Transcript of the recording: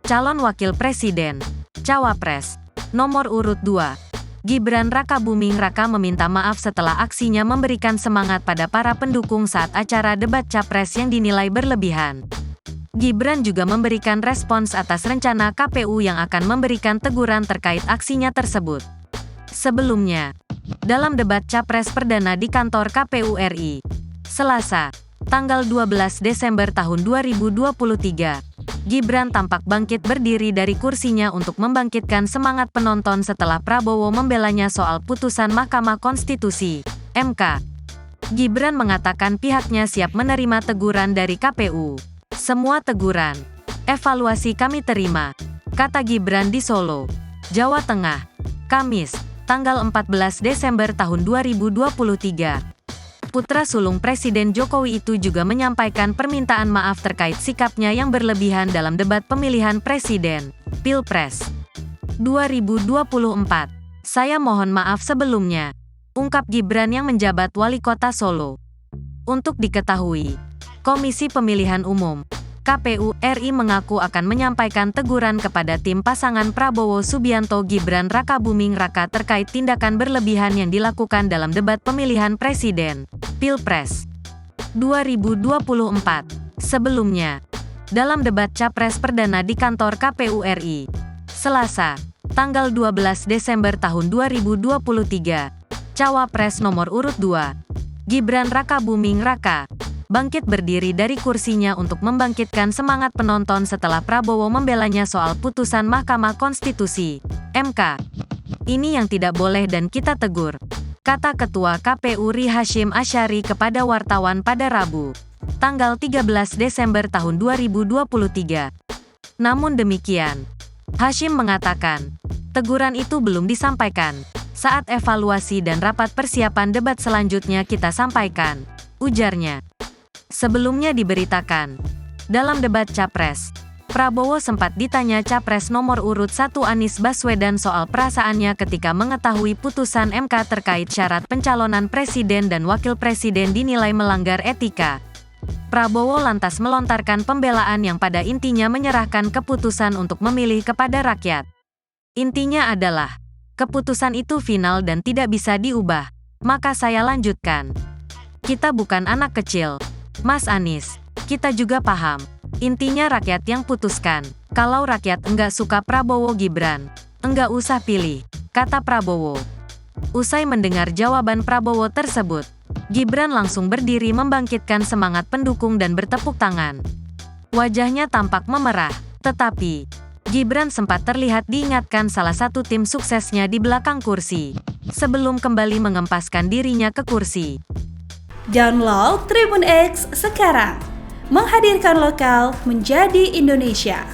Calon Wakil Presiden, Cawapres, nomor urut 2, Gibran Rakabuming Raka meminta maaf setelah aksinya memberikan semangat pada para pendukung saat acara debat Capres yang dinilai berlebihan. Gibran juga memberikan respons atas rencana KPU yang akan memberikan teguran terkait aksinya tersebut. Sebelumnya, dalam debat Capres perdana di kantor KPU RI, Selasa, tanggal 12 Desember tahun 2023, Gibran tampak bangkit berdiri dari kursinya untuk membangkitkan semangat penonton setelah Prabowo membelanya soal putusan Mahkamah Konstitusi, MK. Gibran mengatakan pihaknya siap menerima teguran dari KPU. Semua teguran, evaluasi kami terima, kata Gibran di Solo, Jawa Tengah, Kamis, tanggal 14 Desember tahun 2023. Putra sulung Presiden Jokowi itu juga menyampaikan permintaan maaf terkait sikapnya yang berlebihan dalam debat pemilihan presiden, Pilpres 2024. Saya mohon maaf sebelumnya, ungkap Gibran yang menjabat wali kota Solo. Untuk diketahui, Komisi Pemilihan Umum, KPU RI mengaku akan menyampaikan teguran kepada tim pasangan Prabowo Subianto Gibran Rakabuming Raka terkait tindakan berlebihan yang dilakukan dalam debat pemilihan presiden, Pilpres 2024. Sebelumnya, dalam debat Capres perdana di kantor KPU RI, Selasa, tanggal 12 Desember tahun 2023, Cawapres nomor urut 2, Gibran Rakabuming Raka, bangkit berdiri dari kursinya untuk membangkitkan semangat penonton setelah Prabowo membelanya soal putusan Mahkamah Konstitusi, MK. Ini yang tidak boleh dan kita tegur, kata Ketua KPU RI Hasyim Asyari kepada wartawan pada Rabu, tanggal 13 Desember tahun 2023. Namun demikian, Hasyim mengatakan, teguran itu belum disampaikan. Saat evaluasi dan rapat persiapan debat selanjutnya kita sampaikan, ujarnya. Sebelumnya diberitakan, dalam debat Capres, Prabowo sempat ditanya Capres nomor urut 1 Anies Baswedan soal perasaannya ketika mengetahui putusan MK terkait syarat pencalonan presiden dan wakil presiden dinilai melanggar etika. Prabowo lantas melontarkan pembelaan yang pada intinya menyerahkan keputusan untuk memilih kepada rakyat. Intinya adalah, keputusan itu final dan tidak bisa diubah. Maka saya lanjutkan. Kita bukan anak kecil, Mas Anies, kita juga paham. Intinya rakyat yang putuskan. Kalau rakyat enggak suka Prabowo Gibran, enggak usah pilih, kata Prabowo. Usai mendengar jawaban Prabowo tersebut, Gibran langsung berdiri membangkitkan semangat pendukung dan bertepuk tangan. Wajahnya tampak memerah, tetapi Gibran sempat terlihat diingatkan salah satu tim suksesnya di belakang kursi, sebelum kembali mengempaskan dirinya ke kursi. Download Tribun X sekarang, menghadirkan lokal menjadi Indonesia.